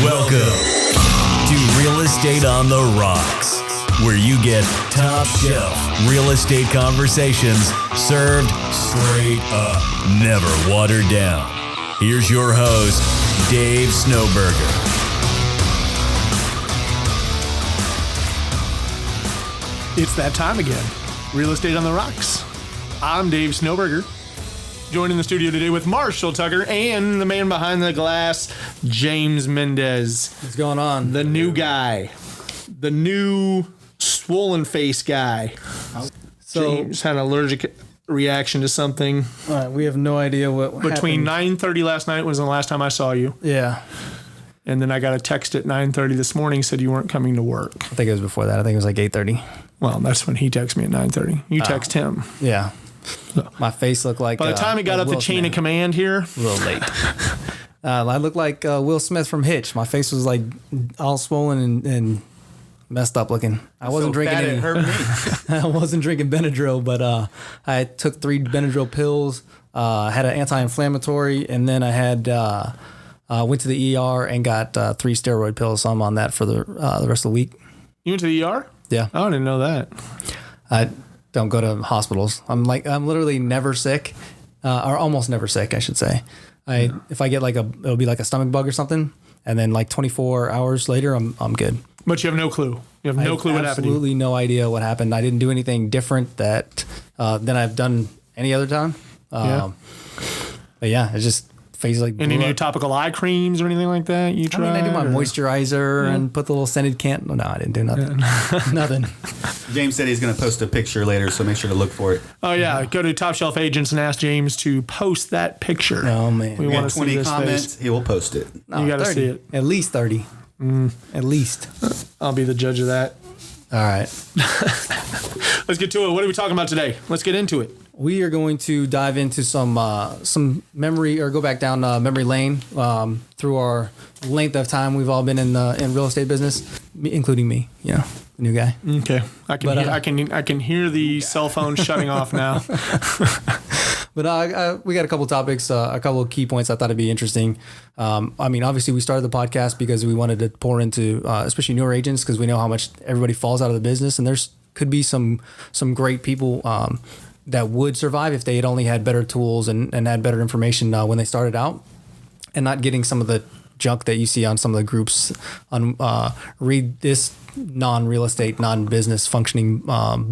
Welcome to Real Estate on the Rocks, where you get top shelf real estate conversations served straight up, never watered down. Here's your host, Dave Snowberger. It's that time again. Real Estate on the Rocks. I'm Dave Snowberger. Joined in the studio today with Marshall Tucker and the man behind the glass, James Mendez. What's going on? The new guy. The new swollen face guy. So James had an allergic reaction to something. we have no idea what Between happened. 9:30 last night was the last time I saw you. Yeah. And then I got a text at 9:30 this morning, said you weren't coming to work. I think it was before that. I think it was like 8:30. Well, that's when he texted me at 9:30. You text him. Yeah. My face looked like... By the time he got up the chain of command here... A little late. I looked like Will Smith from Hitch. My face was like all swollen and messed up looking. I wasn't drinking any. It hurt me. I wasn't drinking Benadryl, but I took 3 Benadryl pills, had an anti-inflammatory, and then I had... went to the ER and got 3 steroid pills. So I'm on that for the rest of the week. You went to the ER? Yeah. Oh, I didn't know that. I don't go to hospitals. I'm literally never sick, or almost never sick, I should say. If I get it'll be like a stomach bug or something, and then like 24 hours later, I'm good. But you have no clue. You have no clue what happened to you. Absolutely no idea what happened. I didn't do anything different than I've done any other time. But yeah, it's just face like. Any new topical eye creams or anything like that you tried? I do my moisturizer and put the little scented candle. No, I didn't do nothing. Nothing. James said he's going to post a picture later, so make sure to look for it. Oh, yeah. Go to Top Shelf Agents and ask James to post that picture. Oh, man. We want to see 20 this comments, face. he will post it. No, You got to 30. see it. At least 30. At least. I'll be the judge of that. All right. Let's get to it. What are we talking about today? Let's get into it. We are going to dive into some memory, or go back down memory lane through our length of time we've all been in real estate business, including me. The new guy. Okay. I can hear the cell phone shutting off now. But we got a couple topics, a couple of key points I thought it'd be interesting. Obviously we started the podcast because we wanted to pour into, especially newer agents, because we know how much everybody falls out of the business, and there's could be some great people that would survive if they had only had better tools and had better information when they started out, and not getting some of the junk that you see on some of the groups on read this non-real estate, non-business functioning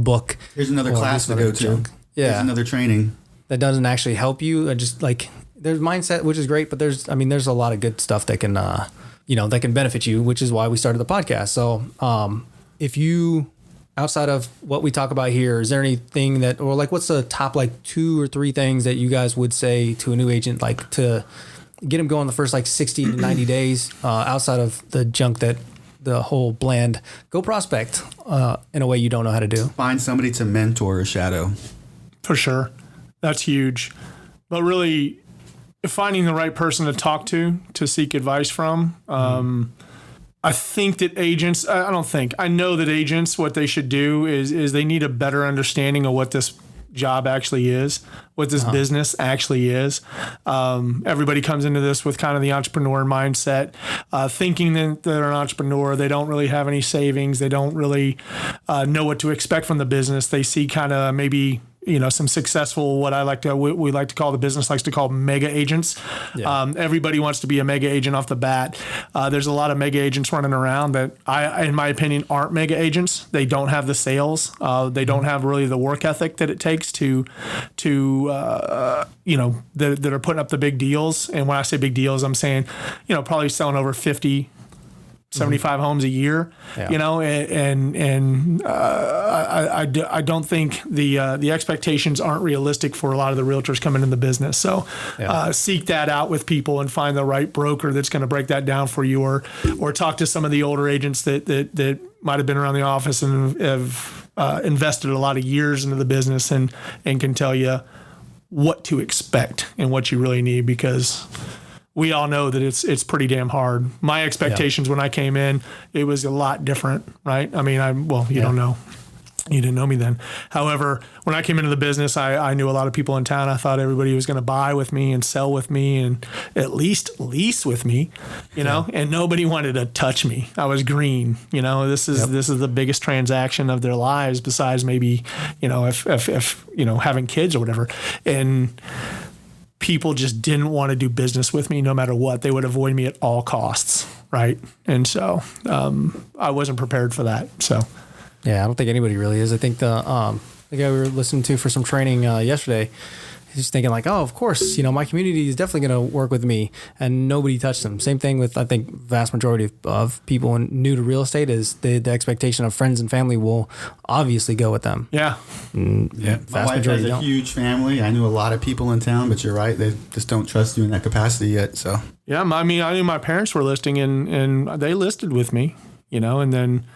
book. Here's another class to go to. Junk. Yeah. Here's another training. That doesn't actually help you. Just like there's mindset, which is great, but there's a lot of good stuff that can, that can benefit you, which is why we started the podcast. So, if you, outside of what we talk about here, is there anything what's the top 2 or 3 things that you guys would say to a new agent, to get them going the first 60 to 90 days, outside of the junk that the whole bland go prospect, in a way you don't know how to do? Find somebody to mentor or shadow. For sure. That's huge. But really, finding the right person to talk to seek advice from. I think that agents, I know that agents, what they should do is they need a better understanding of what this job actually is, what this business actually is. Everybody comes into this with kind of the entrepreneur mindset, thinking that they're an entrepreneur. They don't really have any savings. They don't really know what to expect from the business. They see kind of maybe some successful, what we like to call, the business likes to call mega agents. Yeah. Everybody wants to be a mega agent off the bat. There's a lot of mega agents running around that in my opinion, aren't mega agents. They don't have the sales. They don't have really the work ethic that it takes that are putting up the big deals. And when I say big deals, I'm saying, probably selling over 50, 75 homes a year, I don't think the expectations aren't realistic for a lot of the realtors coming in the business. So seek that out with people and find the right broker that's going to break that down for you, or talk to some of the older agents that might have been around the office and have invested a lot of years into the business and can tell you what to expect and what you really need, because we all know that it's pretty damn hard. My expectations when I came in, it was a lot different, right? I mean, you don't know. You didn't know me then. However, when I came into the business, I knew a lot of people in town. I thought everybody was going to buy with me and sell with me and at least lease with me, you know, and nobody wanted to touch me. I was green, you know, this is the biggest transaction of their lives besides maybe, you know, if you know, having kids or whatever. And people just didn't want to do business with me no matter what. They would avoid me at all costs. Right. And so I wasn't prepared for that. So. Yeah, I don't think anybody really is. I think the guy we were listening to for some training yesterday, he's thinking like, oh, of course, you know, my community is definitely going to work with me, and nobody touched them. Same thing with, I think, vast majority of people new to real estate is the expectation of friends and family will obviously go with them. Yeah. Yeah. My wife has a huge family. I knew a lot of people in town, but you're right. They just don't trust you in that capacity yet. So. Yeah. I mean, I knew my parents were listing and they listed with me, you know, and then,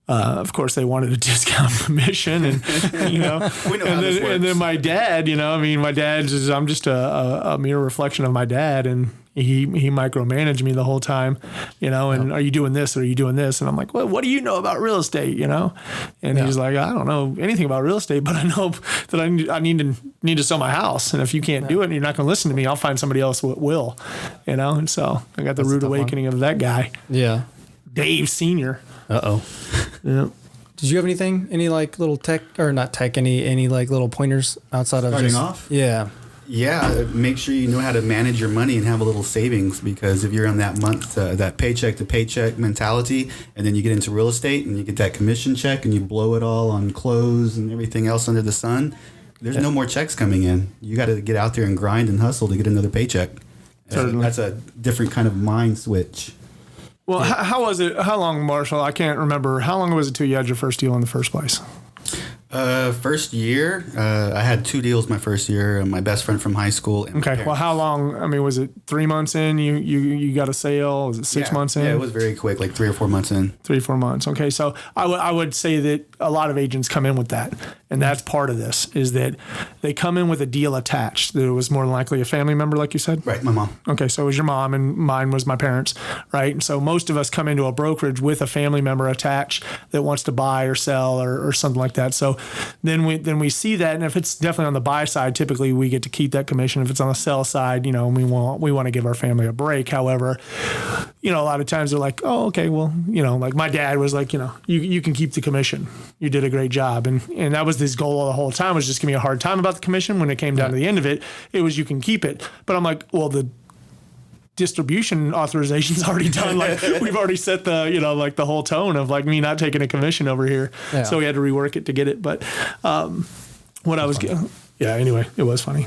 of course, they wanted a discount commission, and you know, and then my dad, you know, I mean, my dad's I'm just a mere reflection of my dad, and he micromanaged me the whole time, you know. And are you doing this? Or are you doing this? And I'm like, well, what do you know about real estate, you know? And he's like, I don't know anything about real estate, but I know that I need to sell my house, and if you can't do it, and you're not going to listen to me, I'll find somebody else that will, you know. And so I got the rude awakening of that guy, Dave Senior. Yeah. Did you have anything? Any like little tech or not tech? Any like little pointers outside of starting off? Yeah. Yeah. Make sure you know how to manage your money and have a little savings, because if you're on that month, that paycheck to paycheck mentality, and then you get into real estate and you get that commission check and you blow it all on clothes and everything else under the sun, there's no more checks coming in. You got to get out there and grind and hustle to get another paycheck. That's a different kind of mind switch. Well, how was it? How long, Marshall? I can't remember. How long was it till you had your first deal in the first place? First year, I had 2 deals my first year. My best friend from high school. And okay. Well, how long? I mean, was it 3 months in? You got a sale? Was it 6 months in? Yeah, it was very quick, like 3 or 4 months in. 3 or 4 months. Okay. So I would say that a lot of agents come in with that. And that's part of this, is that they come in with a deal attached. That it was more than likely a family member, like you said? Right, my mom. Okay, so it was your mom, and mine was my parents, right? And so most of us come into a brokerage with a family member attached that wants to buy or sell or something like that. So then we see that, and if it's definitely on the buy side, typically we get to keep that commission. If it's on the sell side, you know, we want to give our family a break. However, you know, a lot of times they're like, oh, okay, well, you know, like my dad was like, you know, you can keep the commission. You did a great job. And that was his goal the whole time, was just give me a hard time about the commission. When it came down to the end of it, it was, you can keep it. But I'm like, well, the distribution authorization's already done. Like we've already set the, you know, like the whole tone of like me not taking a commission over here. Yeah. So we had to rework it to get it. But what I was getting, anyway, it was funny.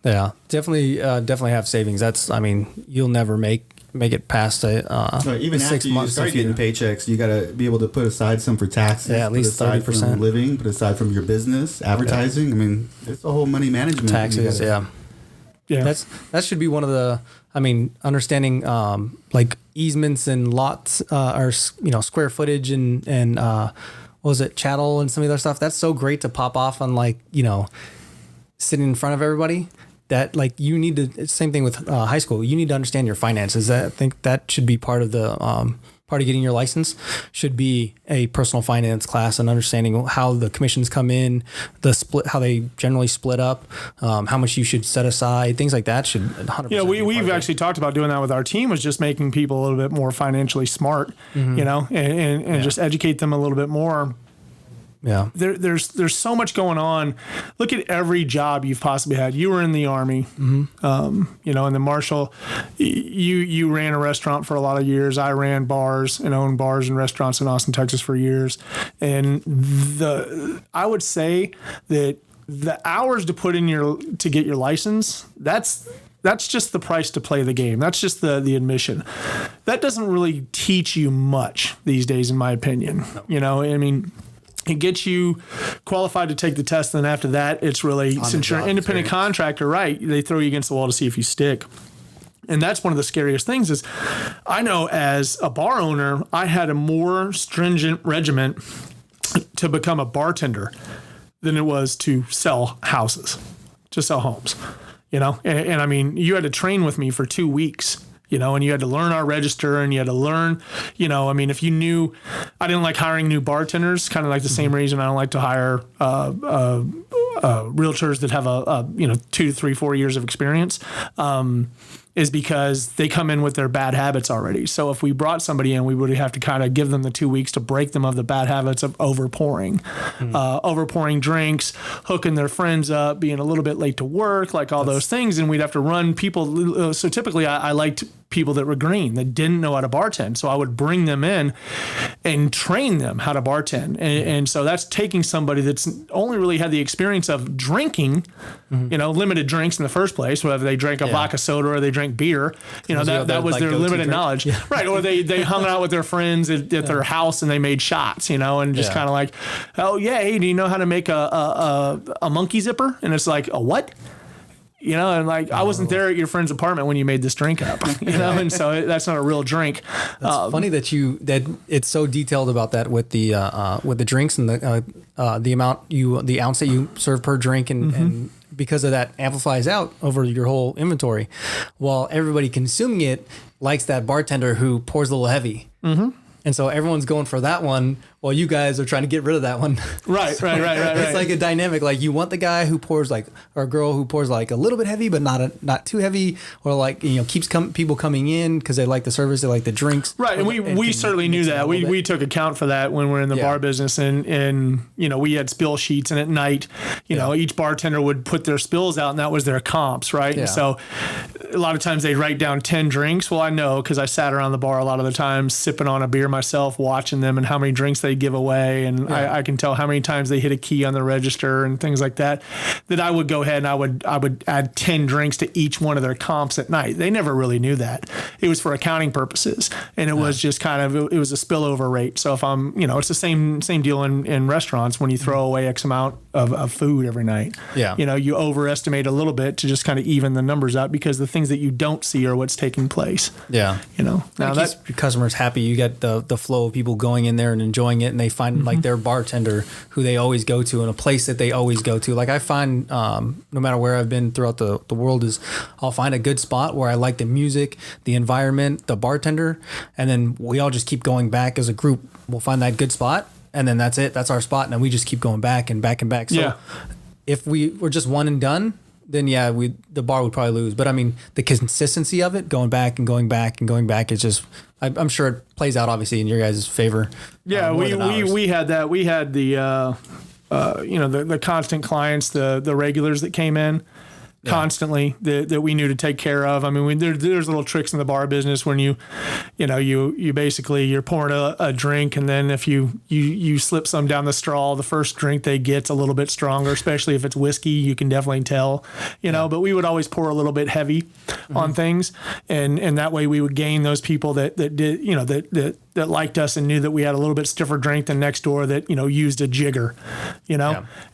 Yeah, definitely have savings. That's, I mean, you'll never make it past even after you start getting paychecks, you got to be able to put aside some for taxes. Yeah, at least 30%. From living, put aside from your business, advertising. I mean, it's a whole money management. Taxes, yeah. That should be one of the, I mean, understanding like easements and lots or, you know, square footage and what was it, chattel and some of the other stuff. That's so great to pop off on, like, you know, sitting in front of everybody. That, like, you need to, same thing with high school. You need to understand your finances. I think that should be part of the, part of getting your license should be a personal finance class and understanding how the commissions come in, the split, how they generally split up, how much you should set aside, things like that should 100%. Yeah, we've actually talked about doing that with our team, was just making people a little bit more financially smart, you know, and just educate them a little bit more. Yeah. There's so much going on. Look at every job you've possibly had. You were in the Army, you know, and then Marshall, you ran a restaurant for a lot of years. I ran bars and owned bars and restaurants in Austin, Texas for years. And I would say that the hours to put in to get your license, that's just the price to play the game. That's just the admission. That doesn't really teach you much these days, in my opinion. You know, I mean, it gets you qualified to take the test, and then after that, it's really, since you're an independent contractor, right, they throw you against the wall to see if you stick. And that's one of the scariest things is, I know as a bar owner, I had a more stringent regimen to become a bartender than it was to sell houses, to sell homes, you know? And I mean, you had to train with me for 2 weeks. and you had to learn our register, and you had to learn, I mean, if you knew, I didn't like hiring new bartenders, kind of like the same reason I don't like to hire realtors that have a 2 to 3, 4 years of experience. Is because they come in with their bad habits already. So if we brought somebody in, we would have to kind of give them the 2 weeks to break them of the bad habits of overpouring drinks, hooking their friends up, being a little bit late to work, like all those things. And we'd have to run people. So typically I liked people that were green, that didn't know how to bartend. So I would bring them in and train them how to bartend. And so that's taking somebody that's only really had the experience of drinking, limited drinks in the first place, whether they drank a vodka soda or they drank beer, that was their limited knowledge. Yeah. Right. Or they hung out with their friends at their house and they made shots, and just kind of like, oh yeah, hey, do you know how to make a monkey zipper? And it's like, a what? And like, I wasn't there at your friend's apartment when you made this drink up, and so that's not a real drink. That's funny that it's so detailed about that with the drinks and the ounce that you serve per drink, and because of that amplifies out over your whole inventory, while everybody consuming it likes that bartender who pours a little heavy. Mm-hmm. And so everyone's going for that one while you guys are trying to get rid of that one. Right. It's like a dynamic. Like, you want the guy who pours or a girl who pours like a little bit heavy, but not too heavy, or like, keeps people coming in because they like the service, they like the drinks. Right. And we certainly knew that. We took account for that when we're in the bar business, and we had spill sheets, and at night, each bartender would put their spills out, and that was their comps. Right. Yeah. And so a lot of times they write down 10 drinks. Well, I know, because I sat around the bar a lot of the times sipping on a beer myself, watching them and how many drinks they give away, and I can tell how many times they hit a key on the register and things like that. That I would go ahead and I would add 10 drinks to each one of their comps at night. They never really knew that. It was for accounting purposes, and it was just kind of, it was a spillover rate. So if I'm, it's the same deal in restaurants when you throw away X amount of food every night. Yeah, you overestimate a little bit to just kind of even the numbers out, because the things that you don't see are what's taking place. Yeah, now that keeps your customers happy. You get the flow of people going in there and enjoying it, and they find like their bartender who they always go to, and a place that they always go to. Like, I find no matter where I've been throughout the world, is I'll find a good spot where I like the music, the environment, the bartender, and then we all just keep going back as a group. We'll find that good spot, and then that's it. That's our spot, and then we just keep going back and back and back. So if we were just one and done, then the bar would probably lose. But I mean, the consistency of it, going back and going back and going back, is just, I'm sure it plays out obviously in your guys' favor. Yeah, we had that. We had the the constant clients, the regulars that came in constantly that we knew to take care of. I mean, there's little tricks in the bar business when you basically, you're pouring a drink, and then if you slip some down the straw, the first drink they get's a little bit stronger, especially if it's whiskey. You can definitely tell, but we would always pour a little bit heavy on things, and that way we would gain those people that did, that liked us and knew that we had a little bit stiffer drink than next door that, used a jigger,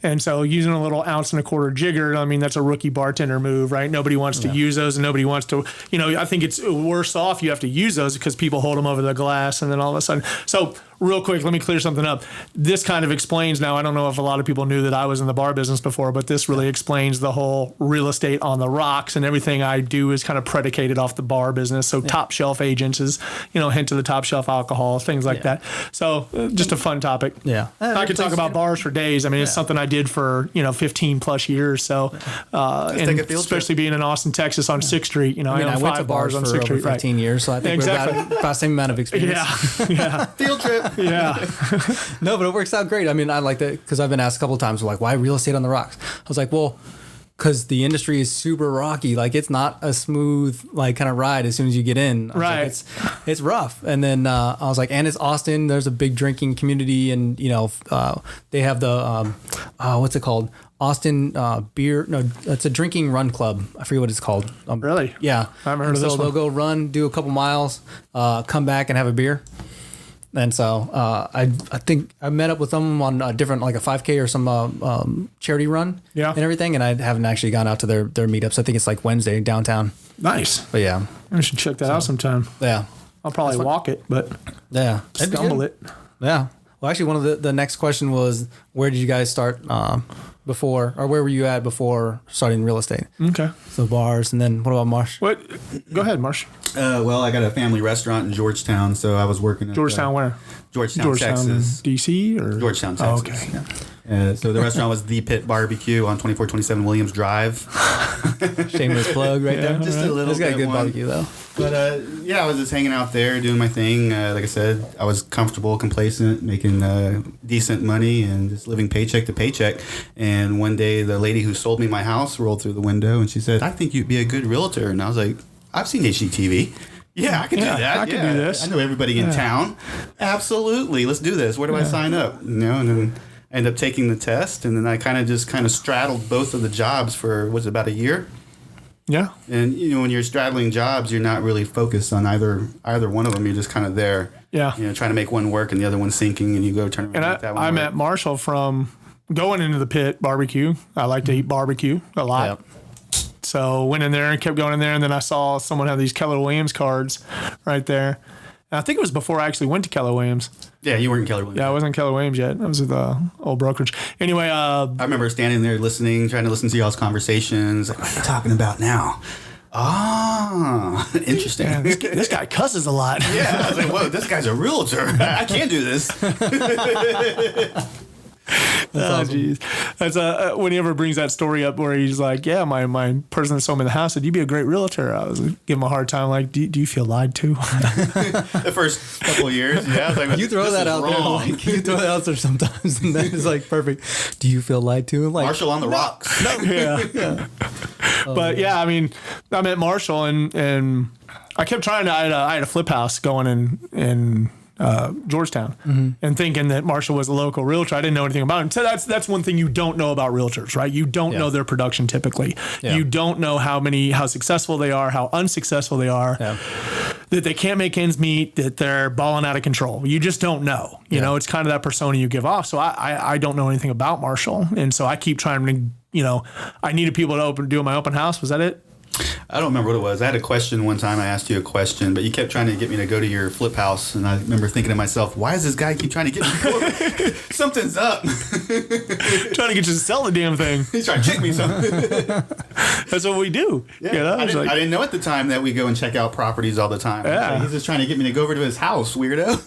and so using a little 1.25 ounce jigger, I mean, that's a rookie bartender move, right? Nobody wants to use those, and nobody wants to, I think it's worse off you have to use those because people hold them over the glass, and then all of a sudden, so real quick, let me clear something up. This kind of explains now, I don't know if a lot of people knew that I was in the bar business before, but this really explains the whole real estate on the rocks, and everything I do is kind of predicated off the bar business. So top shelf agents is, hint to the top shelf alcohol, things like that. So just a fun topic. Yeah. I could talk about bars for days. I mean, it's something I did for, 15 plus years. So, and especially being in Austin, Texas on 6th Street, I went to bars on 6th Street for 15 years. So I think we're about the same amount of experience. Yeah. Field trip. Yeah. No, but it works out great. I mean, I like that because I've been asked a couple of times, like, why real estate on the rocks? I was like, well, because the industry is super rocky. Like, it's not a smooth, like, kind of ride as soon as you get in. Right. Like, it's rough. And then I was like, and it's Austin. There's a big drinking community, and, they have the, what's it called? Austin beer. No, it's a drinking run club. I forget what it's called. Really? Yeah. I haven't heard of this one. So they'll go run, do a couple miles, come back and have a beer. And so I think I met up with them on a different, like a 5K or some charity run and everything. And I haven't actually gone out to their meetups. I think it's like Wednesday downtown. Nice. But yeah. I should check that out sometime. Yeah. I'll probably walk it, but stumble it. Yeah. Well, actually, one of the next question was, where did you guys start before, or where were you at before starting real estate? Okay. So bars, and then what about Marsh? What? Go ahead, Marsh. Well, I got a family restaurant in Georgetown, so I was working at Georgetown, where? Georgetown, Texas. DC or Georgetown, Texas. Oh, okay. Yeah. So the restaurant was The Pit Barbecue on 2427 Williams Drive. Shameless plug right there. Just a little It's got bit a good one. barbecue though. But yeah, I was just hanging out there doing my thing. Like I said, I was comfortable, complacent, making decent money, and just living paycheck to paycheck. And one day, the lady who sold me my house rolled through the window and she said, "I think you'd be a good realtor." And I was like, "I've seen HGTV. Yeah, I can do that. I can do this. I know everybody in town. Absolutely. Let's do this. Where do I sign up?" And then I ended up taking the test, and then I kind of straddled both of the jobs for, was it about a year? Yeah. And when you're straddling jobs, you're not really focused on either one of them. You're just kind of there. Yeah. Trying to make one work and the other one's sinking, and you go turn around And and make that one I work. met Marshall from going into the Pit barbecue. I like to eat barbecue a lot. Yep. So went in there and kept going in there, and then I saw someone have these Keller Williams cards right there. And I think it was before I actually went to Keller Williams. Yeah, you weren't in Keller Williams. Yeah, I wasn't in Keller Williams yet. I was at the old brokerage. Anyway, I remember standing there listening, trying to listen to y'all's conversations. Like, what are you talking about now? Ah, interesting. man, this guy cusses a lot. Yeah, I was like, whoa, this guy's a realtor. I can't do this. Oh, jeez. That's when he ever brings that story up where he's like, yeah, my person that sold me the house said, "You'd be a great realtor." I was giving him a hard time, like, do you feel lied to? The first couple of years, yeah. I was like, You throw that out there, like you throw that out there sometimes, and that is like perfect. Do you feel lied to? Like Marshall on the rocks. Yeah. But yeah, I mean, I met Marshall and I kept trying to, I had a flip house going in Georgetown and thinking that Marshall was a local realtor. I didn't know anything about him. So that's one thing you don't know about realtors, right? You don't know their production typically. Yeah. You don't know how successful they are, how unsuccessful they are, that they can't make ends meet, that they're balling out of control. You just don't know. You know, it's kind of that persona you give off. So I don't know anything about Marshall. And so I keep trying to, I needed people to do my open house. Was that it? I don't remember what it was. I had a question one time. I asked you a question, but you kept trying to get me to go to your flip house. And I remember thinking to myself, why does this guy keep trying to get me to go? Something's up. Trying to get you to sell the damn thing. He's trying to trick me something. That's what we do. Yeah. I didn't know at the time that we go and check out properties all the time. Yeah. He's just trying to get me to go over to his house, weirdo.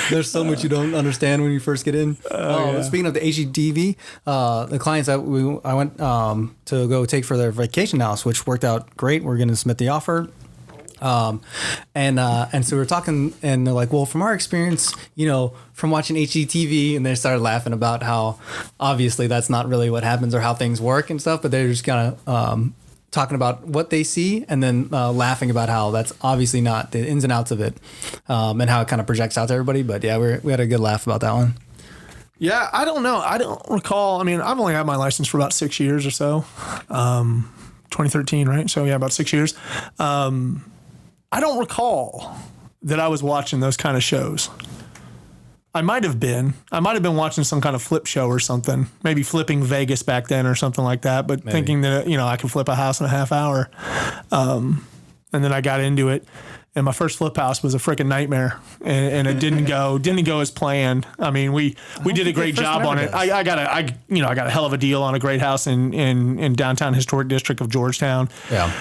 there's so much you don't understand when you first get in. Speaking of the HGTV, the clients that I went to go take for their vacation house, which worked out great. We're going to submit the offer. And so we were talking, and they're like, well, from our experience, from watching HGTV, and they started laughing about how obviously that's not really what happens or how things work and stuff, but they're just kind of talking about what they see and then laughing about how that's obviously not the ins and outs of it, and how it kind of projects out to everybody. But yeah, we had a good laugh about that one. Yeah, I don't know. I don't recall. I mean, I've only had my license for about 6 years or so. 2013, right? So yeah, about 6 years. I don't recall that I was watching those kind of shows. I might have been watching some kind of flip show or something, maybe flipping Vegas back then or something like that, but thinking that, I could flip a house in a half hour. And then I got into it. And my first flip house was a freaking nightmare, and it didn't go as planned. I mean, we did a great job on it. I got a hell of a deal on a great house in downtown historic district of Georgetown. Yeah.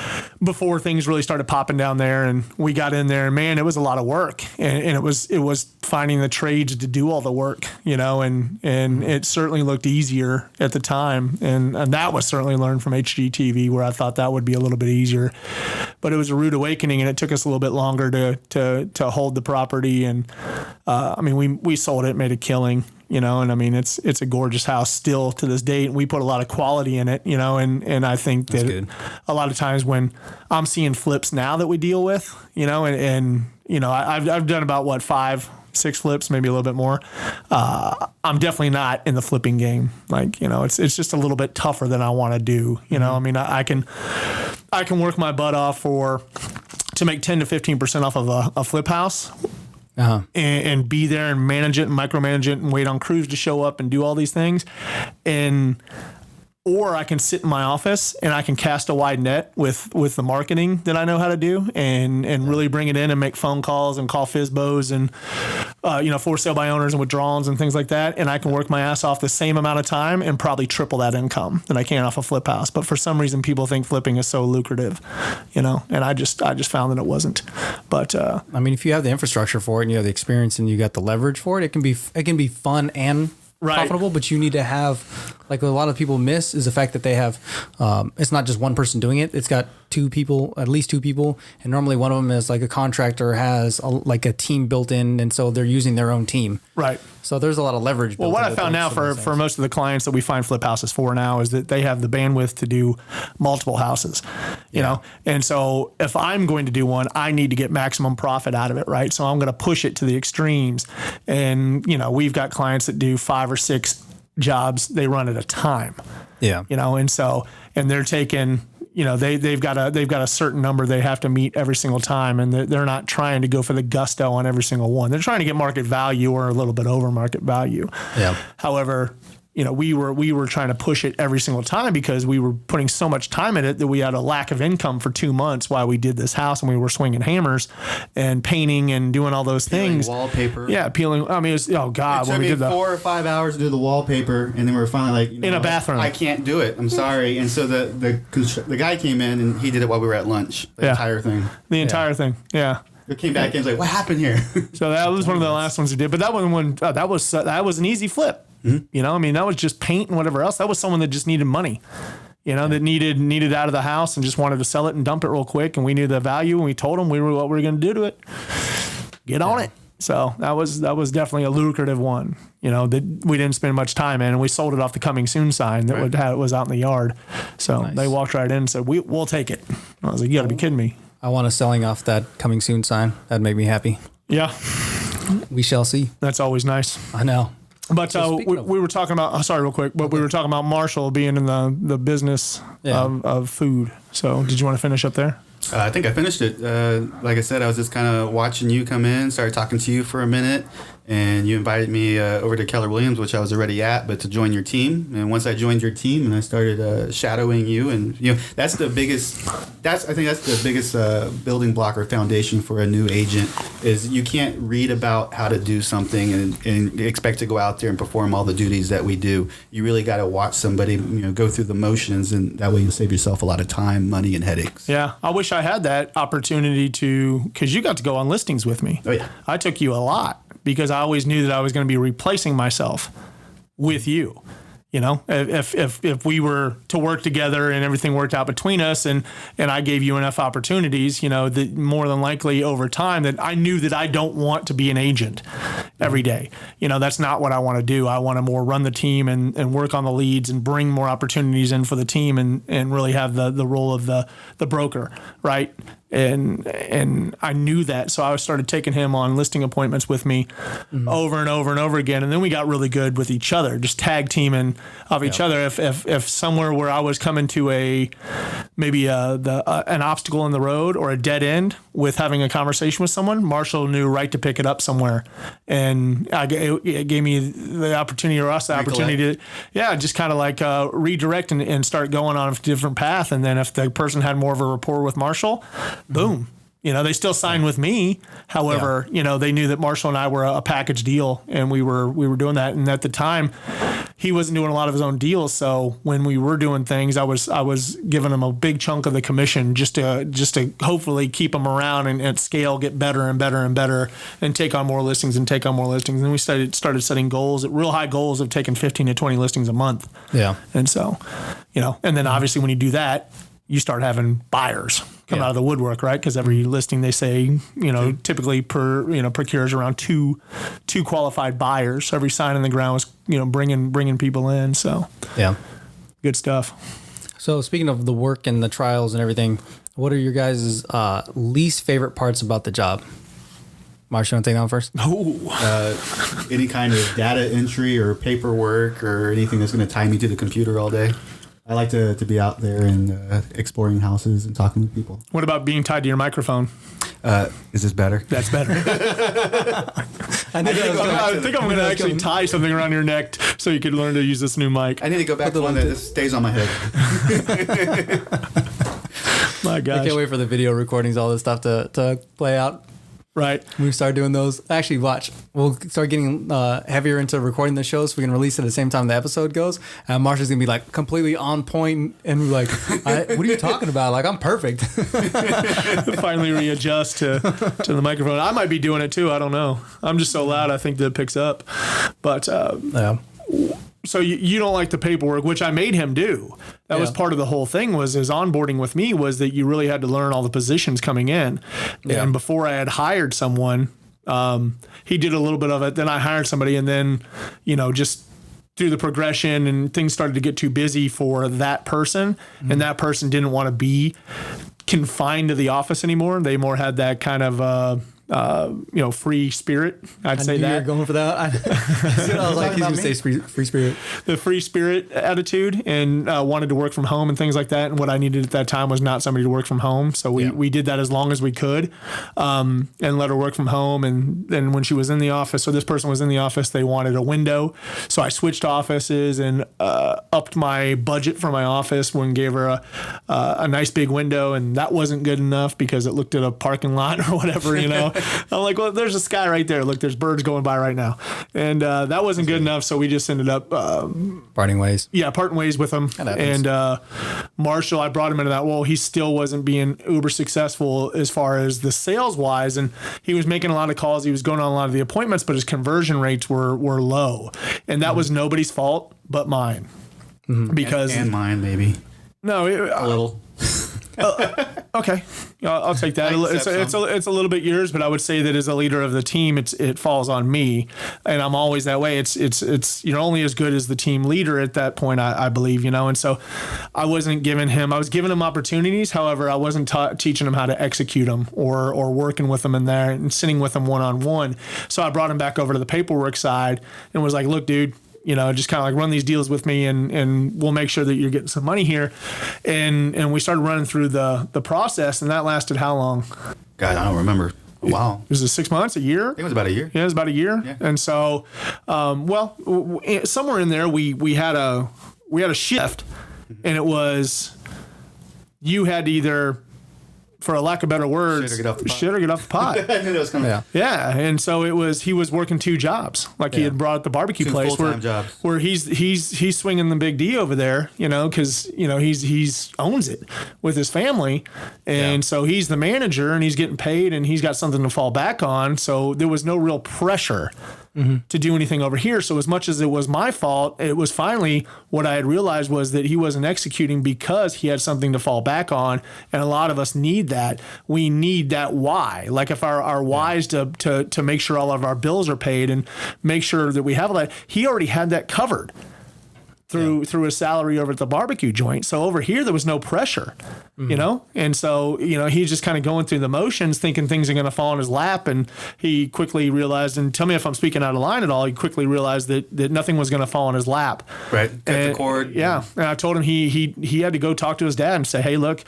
Before things really started popping down there, and we got in there, and man, it was a lot of work, and it was finding the trades to do all the work, and it certainly looked easier at the time, and that was certainly learned from HGTV, where I thought that would be a little bit easier, but it was a rude awakening, and it took us a little bit longer to hold the property, and we sold it, made a killing, and I mean it's a gorgeous house still to this date, and we put a lot of quality in it, and I think that a lot of times when I'm seeing flips now that we deal with, I've done about 5-6 flips, maybe a little bit more. I'm definitely not in the flipping game. Like, it's just a little bit tougher than I want to do. I mean, I can work my butt off to make 10 to 15% off of a flip house. And be there and manage it and micromanage it and wait on crews to show up and do all these things. And or I can sit in my office and I can cast a wide net with the marketing that I know how to do and really bring it in and make phone calls and call FSBOs and, for sale by owners and withdrawals and things like that. And I can work my ass off the same amount of time and probably triple that income than I can off a flip house. But for some reason, people think flipping is so lucrative, and I just found that it wasn't. But I mean, if you have the infrastructure for it and you have the experience and you got the leverage for it, it can be fun and profitable, but you need to have, like a lot of people miss, is the fact that they have, it's not just one person doing it. It's got at least two people. And normally one of them is like a contractor, has like a team built in. And so they're using their own team. Right. So there's a lot of leverage. Well, what I found now for most of the clients that we find flip houses for now is that they have the bandwidth to do multiple houses, you know? And so if I'm going to do one, I need to get maximum profit out of it. Right. So I'm going to push it to the extremes. And, we've got clients that do 5 or 6 jobs they run at a time. Yeah. And they're taking, they've got a certain number they have to meet every single time, and they're not trying to go for the gusto on every single one. They're trying to get market value or a little bit over market value. Yeah. However, we were trying to push it every single time because we were putting so much time in it that we had a lack of income for 2 months while we did this house, and we were swinging hammers and painting and doing all those things. Wallpaper. Yeah, peeling. I mean, it was, oh God, when we did 4 or 5 hours to do the wallpaper, and then we were finally like, in a bathroom. I can't do it. I'm sorry. And so the guy came in and he did it while we were at lunch. The entire thing. The entire thing. Yeah. It came back in, was like, what happened here? So that was one of the last ones we did, but that one that was an easy flip. Mm-hmm. That was just paint and whatever else. That was someone that just needed money, that needed out of the house and just wanted to sell it and dump it real quick. And we knew the value, and we told them what we were going to do to it. Get on it. So that was definitely a lucrative one. That we didn't spend much time in, and we sold it off the coming soon sign that was out in the yard. So They walked right in and said, we'll take it. I was like, you got to be kidding me. I want us selling off that coming soon sign. That'd make me happy. Yeah. We shall see. That's always nice. I know. But we were talking about, sorry, real quick, but we were talking about Marshall being in the business of food. So did you want to finish up there? I think I finished it. Like I said, I was just kind of watching you come in, started talking to you for a minute, and you invited me over to Keller Williams, which I was already at, but to join your team. And once I joined your team and I started shadowing you, and that's the biggest building block or foundation for a new agent is you can't read about how to do something and expect to go out there and perform all the duties that we do. You really got to watch somebody go through the motions, and that way you save yourself a lot of time, money, and headaches. Yeah, I wish I had that opportunity because you got to go on listings with me. Oh yeah, I took you a lot, because I always knew that I was going to be replacing myself with you. If we were to work together and everything worked out between us and I gave you enough opportunities, that more than likely over time that I knew that I don't want to be an agent every day. That's not what I want to do. I want to more run the team and work on the leads and bring more opportunities in for the team and really have the role of the broker, right? And I knew that, so I started taking him on listing appointments with me over and over and over again, and then we got really good with each other, just tag teaming of each other. If somewhere where I was coming to an obstacle in the road or a dead end with having a conversation with someone, Marshall knew right to pick it up somewhere, and it gave me the opportunity, or us the opportunity to just kind of like redirect and start going on a different path. And then if the person had more of a rapport with Marshall, boom. They still signed with me. However, they knew that Marshall and I were a package deal, and we were doing that. And at the time, he wasn't doing a lot of his own deals. So when we were doing things, I was giving him a big chunk of the commission just to hopefully keep him around and at scale get better and better and better and take on more listings. And we started setting goals, real high goals of taking 15 to 20 listings a month. Yeah. And so, and then obviously when you do that, you start having buyers come out of the woodwork, right? Because every listing they say, typically procures around two qualified buyers. So every sign in the ground is, bringing people in. So good stuff. So speaking of the work and the trials and everything, what are your guys' least favorite parts about the job? Marshall, you want to take that one first? Any kind of data entry or paperwork or anything that's going to tie me to the computer all day. I like to be out there and exploring houses and talking with people. What about being tied to your microphone? Is this better? That's better. I think I'm going to actually tie something around your neck so you could learn to use this new mic. I need to go back to one that just stays on my head. My gosh. I can't wait for the video recordings, all this stuff to play out. Right. We start doing those. Actually, watch. We'll start getting heavier into recording the show so we can release it at the same time the episode goes. And Marsha's going to be like completely on point and we're like, what are you talking about? Like, I'm perfect. Finally readjust to the microphone. I might be doing it too. I don't know. I'm just so loud. I think that it picks up. But Yeah. so you don't like the paperwork, which I made him do. That was part of the whole thing. Was his onboarding with me was that you really had to learn all the positions coming in. Yeah. And before I had hired someone, he did a little bit of it. Then I hired somebody, and then just through the progression and things started to get too busy for that person, and that person didn't want to be confined to the office anymore. They more had that kind of free spirit. I'd say that. You're going for that. I was like, he's going to say free spirit. The free spirit attitude, and wanted to work from home and things like that. And what I needed at that time was not somebody to work from home. So we did that as long as we could, and let her work from home. And then when she was in the office, so this person was in the office, they wanted a window. So I switched offices and upped my budget for my office and gave her a nice big window. And that wasn't good enough because it looked at a parking lot or whatever, I'm like, well, there's a sky right there. Look, there's birds going by right now. And that wasn't good enough. So we just ended up parting ways. Yeah, parting ways with him. And Marshall, I brought him into that. Well, he still wasn't being uber successful as far as the sales wise. And he was making a lot of calls. He was going on a lot of the appointments, but his conversion rates were low. And that was nobody's fault but mine. Because and mine, maybe. No, A little. Okay, I'll take that. It's a little bit yours, but I would say that as a leader of the team, it falls on me, and I'm always that way. It's you're only as good as the team leader at that point, I believe, and so I wasn't giving him. I was giving him opportunities. However, I wasn't teaching him how to execute them or working with them in there and sitting with them one-on-one. So I brought him back over to the paperwork side and was like, look, dude. Just kind of like run these deals with me and we'll make sure that you're getting some money here. And we started running through the process, and that lasted how long? God, I don't remember. Wow. Was it 6 months, a year? I think it was about a year. Yeah, it was about a year. Yeah. And so, somewhere in there we had a shift, and it was you had to either, for a lack of better words, shit or get off the pot. I knew that was coming. Yeah. And so he was working 2 jobs. Like he had brought the barbecue 2 place full-time jobs. where he's swinging the big D over there, because he's owns it with his family, and so he's the manager and he's getting paid and he's got something to fall back on. So there was no real pressure to do anything over here. So as much as it was my fault, it was finally what I had realized was that he wasn't executing because he had something to fall back on. And a lot of us need that. We need that why. Like if our why is to make sure all of our bills are paid and make sure that we have all that, he already had that covered through his salary over at the barbecue joint. So over here, there was no pressure, And so, he's just kind of going through the motions, thinking things are going to fall in his lap. And he quickly realized, and tell me if I'm speaking out of line at all, he quickly realized that nothing was going to fall in his lap. Right. Cut the cord. Yeah. And I told him he had to go talk to his dad and say, hey, look.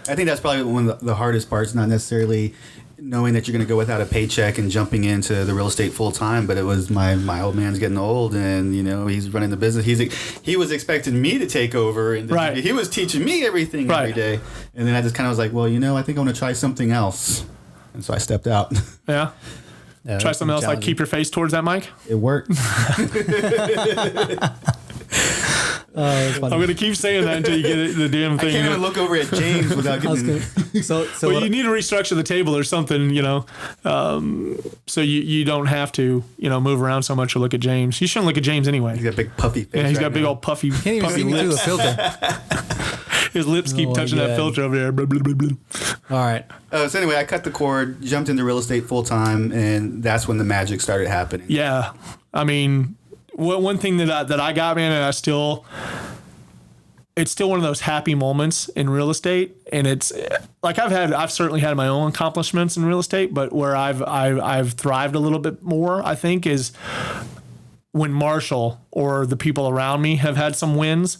I think that's probably one of the hardest parts, not necessarily knowing that you're going to go without a paycheck and jumping into the real estate full time, but it was my old man's getting old, and he's running the business. He was expecting me to take over, and he was teaching me everything every day. And then I just kind of was like, well, I think I want to try something else, and so I stepped out. Yeah. Try something else, like keep your face towards that mic. It worked. I'm going to keep saying that until you get the damn thing. I can't even look over at James without getting... Well, you need to restructure the table or something, so you don't have to, move around so much or look at James. You shouldn't look at James anyway. He's got a big puffy face. Yeah, he's got big old puffy. Can't even see lips. through the filter. His lips keep touching that filter over there. Blah, blah, blah, blah. All right. So anyway, I cut the cord, jumped into real estate full time, and that's when the magic started happening. Yeah, I mean, one thing that I got, man, and it's still one of those happy moments in real estate, and it's like I've certainly had my own accomplishments in real estate, but where I've thrived a little bit more, I think, is when Marshall or the people around me have had some wins.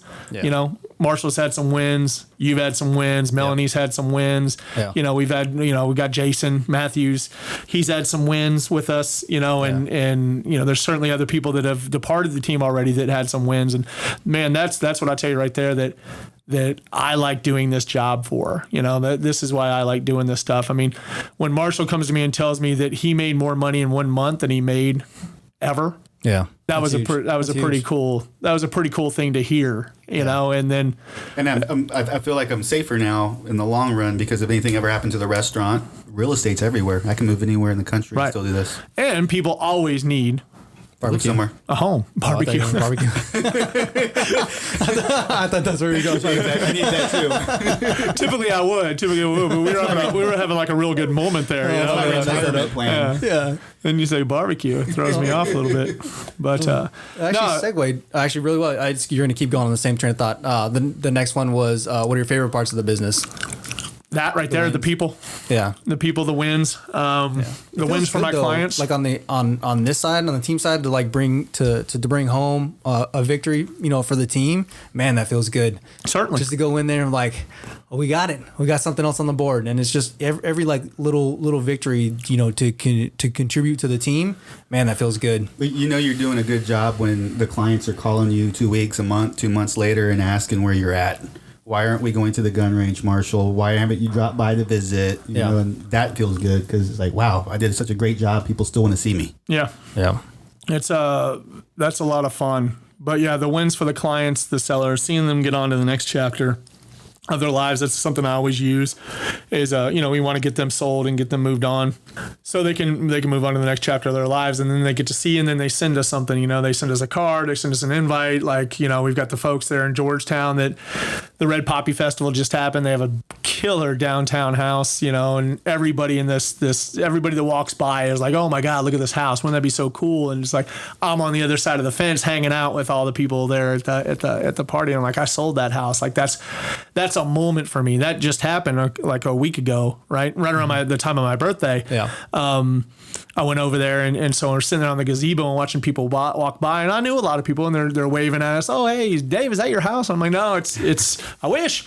Marshall's had some wins. You've had some wins. Melanie's had some wins. Yeah. You know, we got Jason Matthews. He's had some wins with us, you know, and you know, there's certainly other people that have departed the team already that had some wins. And man, that's what I tell you right there, that I like doing this job for. You know, that this is why I like doing this stuff. I mean, when Marshall comes to me and tells me that he made more money in 1 month than he made ever, that was a pretty cool thing to hear, you know. And then, I feel like I'm safer now in the long run, because if anything ever happened to the restaurant, real estate's everywhere. I can move anywhere in the country and still do this. And people always need Barbecue somewhere. a home barbecue. I thought that's where we go. I need that too. Typically I would, but we were having like a real good moment there. You know? Retirement plan. Yeah. Then you say barbecue, it throws me off a little bit. But Segued actually really well. You're going to keep going on the same train of thought. The next one was, what are your favorite parts of the business? That right there, the people. Yeah. The people, the wins. The wins for my clients. Like on this side, on the team side, to like bring home a victory, you know, for the team. Man, that feels good. Certainly. Just to go in there and like, oh, we got it. We got something else on the board, and it's just every like little victory, you know, to contribute to the team. Man, that feels good. But you know, you're doing a good job when the clients are calling you 2 weeks, a month, 2 months later, and asking where you're at. Why aren't we going to the gun range, Marshall? Why haven't you dropped by to visit? You know, and that feels good, because it's like, wow, I did such a great job. People still want to see me. Yeah. It's that's a lot of fun. But yeah, the wins for the clients, the sellers, seeing them get on to the next chapter of their lives. That's something I always use is, you know, we want to get them sold and get them moved on so they can move on to the next chapter of their lives. And then they get to see, and then they send us something, you know, they send us a card, they send us an invite. Like, you know, we've got the folks there in Georgetown that the Red Poppy Festival just happened. They have a killer downtown house, you know, and everybody in everybody that walks by is like, oh my God, look at this house. Wouldn't that be so cool? And it's like, I'm on the other side of the fence hanging out with all the people there at the party. And I'm like, I sold that house. Like that's a moment for me. That just happened like a week ago, right around the time of my birthday. I went over there, and so we're sitting there on the gazebo and watching people walk by, and I knew a lot of people, and they're waving at us. Oh, hey, Dave, is that your house? I'm like, no, it's I wish,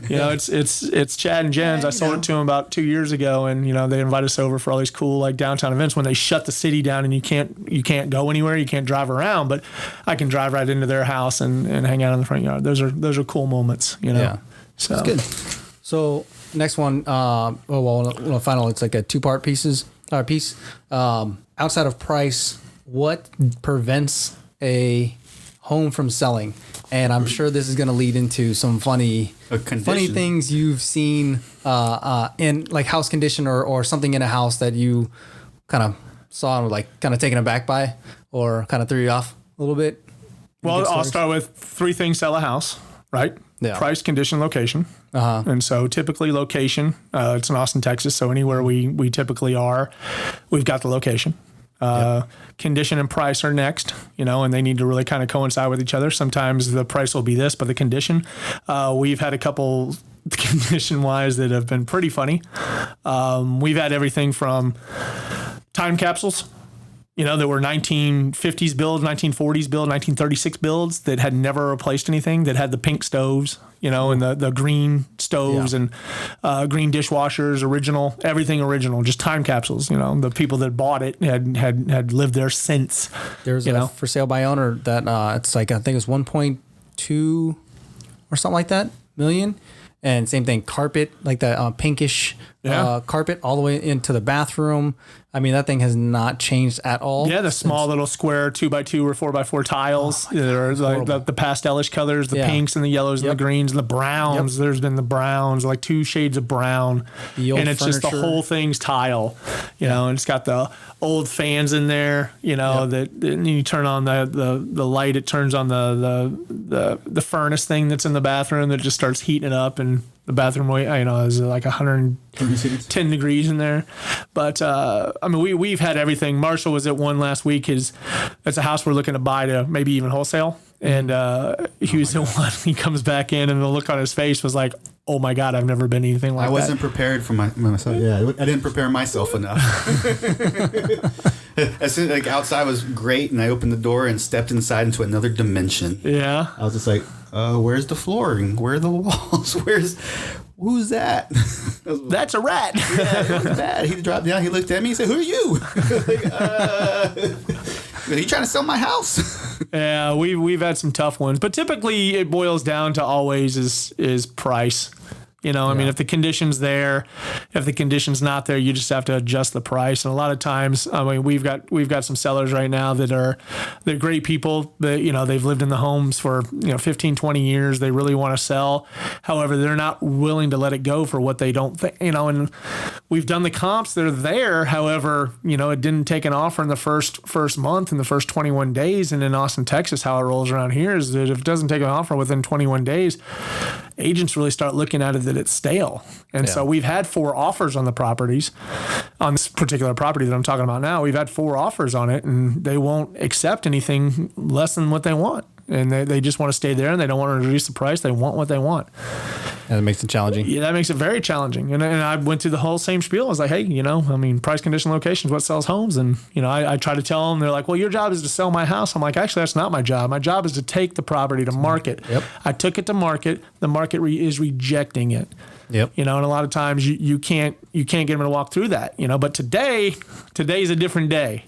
you know, it's Chad and Jen's. I sold it to them about 2 years ago, and you know, they invite us over for all these cool like downtown events when they shut the city down and you can't go anywhere, you can't drive around, but I can drive right into their house and hang out in the front yard. Those are cool moments, you know. Yeah. So that's good. So next one, final. It's like a two-part piece. Outside of price, what prevents a home from selling? And I'm sure this is going to lead into some funny things you've seen in like house condition or something in a house that you kind of saw and were like kind of taken aback by, or kind of threw you off a little bit. Well, I'll start with 3 things sell a house, right? Yeah. Price, condition, location. And so typically location, it's in Austin, Texas. So anywhere we typically are, we've got the location. Condition and price are next, you know, and they need to really kind of coincide with each other. Sometimes the price will be this, but the condition, we've had a couple condition wise that have been pretty funny. We've had everything from time capsules, you know, that were 1950s builds, 1940s build, 1936 builds that had never replaced anything, that had the pink stoves, you know, and the green stoves and green dishwashers, everything original, just time capsules. You know, the people that bought it had lived there since. There's a for sale by owner that it's like, I think it's 1.2 or something like that million. And same thing, carpet, like that pinkish carpet all the way into the bathroom. I mean, that thing has not changed at all. Yeah, the small little square 2x2 or 4x4 tiles. There's like the pastelish colors, the pinks and the yellows and the greens and the browns. There's been the browns, like 2 shades of brown. And it's just the whole thing's tile, you know, and it's got the old fans in there, you know, that you turn on the light, it turns on the furnace thing that's in the bathroom that just starts heating it up, and the bathroom, you know, is like 110 degrees in there. But I mean, we've had everything. Marshall was at one last week. That's a house we're looking to buy to maybe even wholesale. And he was the one. He comes back in, and the look on his face was like, "Oh my God, I've never been anything like that." I wasn't prepared for myself. Yeah, I didn't prepare myself enough. As soon like outside was great, and I opened the door and stepped inside into another dimension. Yeah. I was just like, where's the flooring? Where are the walls? Who's that? That's a rat. Yeah, it was bad. He dropped down. He looked at me. He said, "Who are you?" Are you trying to sell my house? Yeah, we've had some tough ones, but typically it boils down to always is price. You know, I mean, if the condition's there, if the condition's not there, you just have to adjust the price. And a lot of times, I mean, we've got some sellers right now they're great people that, you know, they've lived in the homes for, 15, 20 years. They really want to sell. However, they're not willing to let it go for what they don't think, and we've done the comps. They're there. However, it didn't take an offer in the first month, in the first 21 days. And in Austin, Texas, how it rolls around here is that if it doesn't take an offer within 21 days, agents really start looking at it that it's stale. And so we've had 4 offers on the properties, on this particular property that I'm talking about now. We've had 4 offers on it, and they won't accept anything less than what they want. And they just want to stay there, and they don't want to reduce the price. They want what they want. And it makes it challenging. Yeah, that makes it very challenging. And I went through the whole same spiel. I was like, hey, price, condition, locations, what sells homes? And, I try to tell them, they're like, well, your job is to sell my house. I'm like, actually, that's not my job. My job is to take the property to market. Yep. I took it to market. The market is rejecting it. Yep. And a lot of times you can't get them to walk through that, but today's a different day.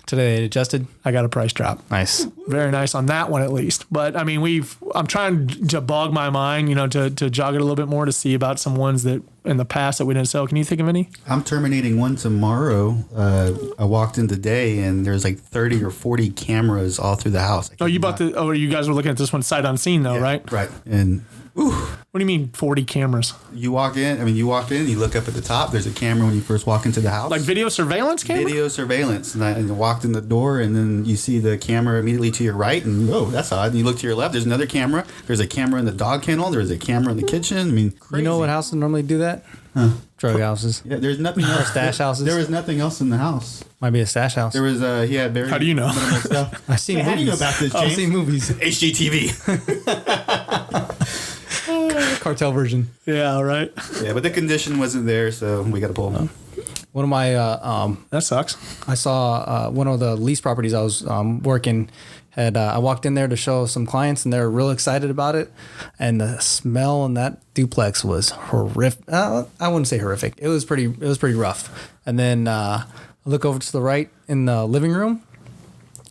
Today it adjusted. I got a price drop. Nice. Very nice on that one, at least. But I mean, I'm trying to bog my mind, to jog it a little bit more to see about some ones that in the past that we didn't sell. Can you think of any? I'm terminating one tomorrow. I walked in today and there's like 30 or 40 cameras all through the house. You guys were looking at this one sight unseen though, right? Right. And what do you mean 40 cameras? you walk in, you look up at the top, there's a camera when you first walk into the house. Like video surveillance camera? Video surveillance. And I walked in the door, and then you see the camera immediately to your right, and that's odd. And you look to your left, there's another camera. There's a camera in the dog kennel. There's a camera in the kitchen. Crazy. You know what houses normally do that? Drug houses. Yeah, there's nothing else. Stash houses. There was nothing else in the house. Might be a stash house. There was he had very. How do you know? minimal stuff. I've seen movies. How do you know about this, James? I've seen movies. HGTV. Cartel version. Yeah, right. Yeah, but the condition wasn't there, so we got to pull them. One of my That sucks. I saw one of the lease properties I was working. I walked in there to show some clients, and they were real excited about it. And the smell in that duplex was horrific. I wouldn't say horrific. It was pretty rough. And then I look over to the right in the living room.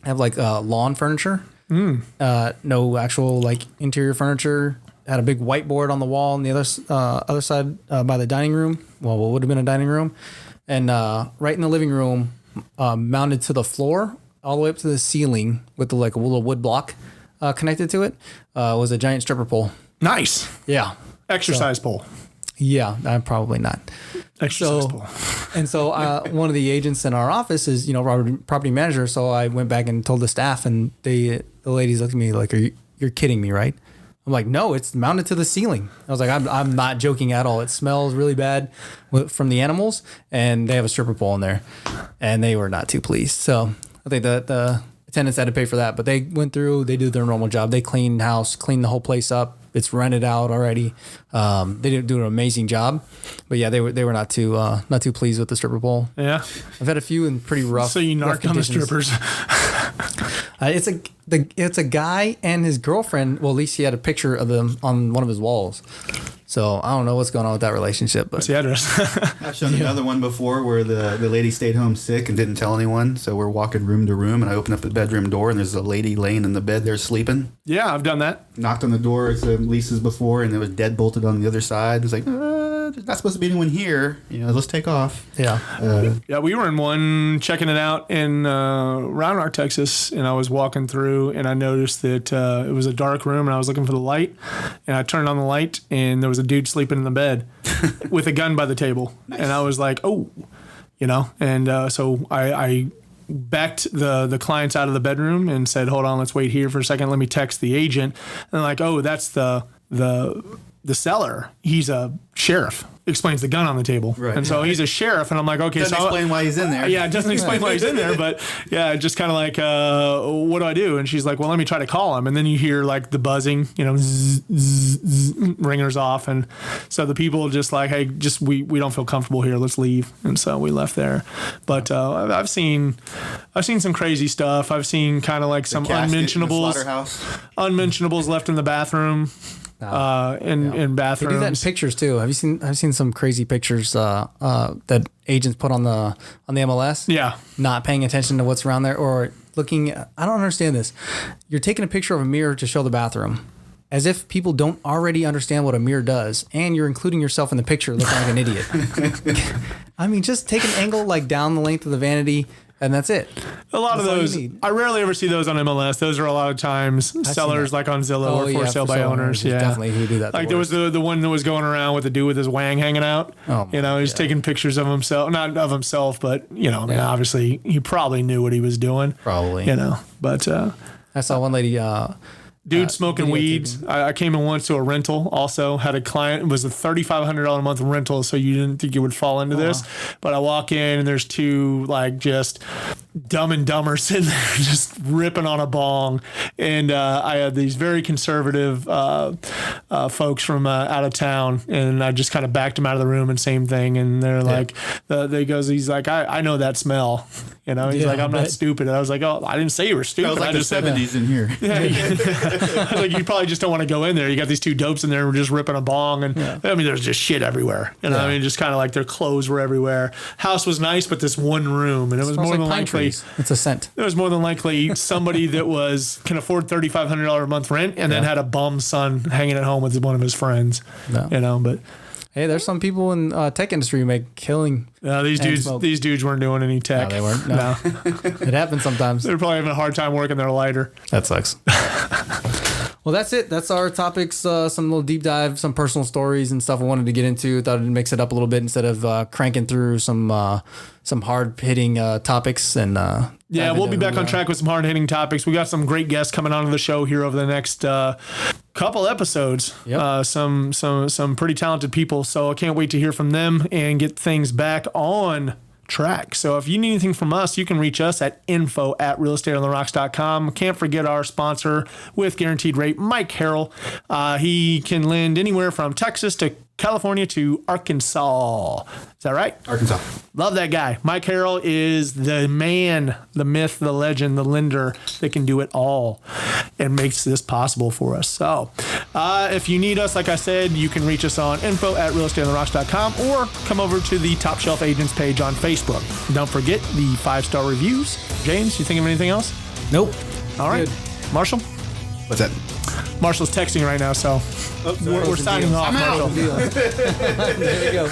I have like lawn furniture. No actual like interior furniture. Had a big whiteboard on the wall on the other side by the dining room. Well, what would have been a dining room. And right in the living room, mounted to the floor, all the way up to the ceiling with a little wood block connected to it, was a giant stripper pole. Nice. Yeah. Exercise pole. Yeah, probably not. Exercise pole. And so one of the agents in our office is, property manager. So I went back and told the staff, and the ladies looked at me like, you're kidding me, right? I'm like, no, it's mounted to the ceiling. I was like, I'm not joking at all. It smells really bad from the animals, and they have a stripper pole in there, and they were not too pleased. So I think that the tenants had to pay for that, but they went through, they did their normal job. They cleaned the house, cleaned the whole place up. It's rented out already. They did do an amazing job, but yeah, they were not too pleased with the stripper pole. Yeah. I've had a few in pretty rough. So you narc on the strippers. It's a guy and his girlfriend. Well, at least he had a picture of them on one of his walls. So I don't know what's going on with that relationship. But What's the address? I've shown another one before where the lady stayed home sick and didn't tell anyone. So we're walking room to room, and I open up the bedroom door, and there's a lady laying in the bed there sleeping. Yeah, I've done that. Knocked on the door, it's Lisa's before, and it was dead bolted on the other side. It's like, there's not supposed to be anyone here. Let's take off. yeah, Yeah, we were in one checking it out in Round Rock, Texas, and I was walking through, and I noticed that it was a dark room, and I was looking for the light, and I turned on the light, and there was a dude sleeping in the bed with a gun by the table. Nice. And I was like, oh, and so I backed the clients out of the bedroom and said, hold on, let's wait here for a second. Let me text the agent. And like, oh, that's the seller. He's a sheriff. explains the gun on the table. Right. And so he's a sheriff, and I'm like, okay, Doesn't so explain why he's in there. Yeah, it doesn't explain why he's in there, but yeah, just kind of like, what do I do? And she's like, well, let me try to call him. And then you hear like the buzzing, zzz, zzz, zzz, ringers off, and so the people just like, hey, just we don't feel comfortable here, let's leave. And so we left there. But I've seen some crazy stuff. I've seen kind of like some unmentionables left in the bathroom. In bathrooms. They do that in pictures too. I've seen some crazy pictures that agents put on the MLS. Yeah. Not paying attention to what's around there or looking. I don't understand this. You're taking a picture of a mirror to show the bathroom, as if people don't already understand what a mirror does, and you're including yourself in the picture looking like an idiot. I mean, just take an angle like down the length of the vanity. And that's it. A lot that's of those, I rarely ever see those on MLS. Those are a lot of times sellers like on Zillow or for sale by owners. Yeah, definitely who do that. Like there was the one that was going around with the dude with his wang hanging out. Oh, he's taking pictures of himself, not of himself, but I mean, obviously he probably knew what he was doing. Probably, but I saw one lady. Dude smoking weeds. I came in once to a rental. Also had a client. It was a $3,500 a month rental, so you didn't think it would fall into this. But I walk in and there's two like just Dumb and Dumber sitting there just ripping on a bong, and I had these very conservative folks from out of town, and I just kind of backed them out of the room and same thing. And they're like, he's like, I know that smell. He's like, I'm not stupid. And I was like, oh, I didn't say you were stupid. It was like I the 70s in here. I was like, you probably just don't want to go in there. You got these two dopes in there just ripping a bong, and I mean, there's just shit everywhere. I mean, just kind of like their clothes were everywhere. House was nice, but this one room, and it was more than likely it's a scent. It was more than likely somebody that can afford $3,500 a month rent, and then had a bum son hanging at home with one of his friends. But. Hey, there's some people in tech industry who make killing. These dudes weren't doing any tech. No, they weren't. No. It happens sometimes. They're probably having a hard time working their lighter. That sucks. Well, that's it. That's our topics. Some little deep dive, some personal stories and stuff I wanted to get into. Thought it'd mix it up a little bit instead of cranking through some hard hitting topics. And we'll be back on track with some hard hitting topics. We got some great guests coming onto the show here over the next couple episodes. Yep. Some pretty talented people. So I can't wait to hear from them and get things back on track. So if you need anything from us, you can reach us at info@realestateontherocks.com. Can't forget our sponsor with Guaranteed Rate, Mike Harrell. He can lend anywhere from Texas to California to Arkansas. Is that right? Arkansas. Love that guy. Mike Harrell is the man, the myth, the legend, the lender that can do it all and makes this possible for us. So if you need us, like I said, you can reach us on info@realestateontherocks.com or come over to the Top Shelf Agents page on Facebook. Don't forget the 5-star reviews. James, you think of anything else? Nope. All right. Good. Marshall? What's that? Marshall's texting right now, so we're signing off, Marshall. There you go.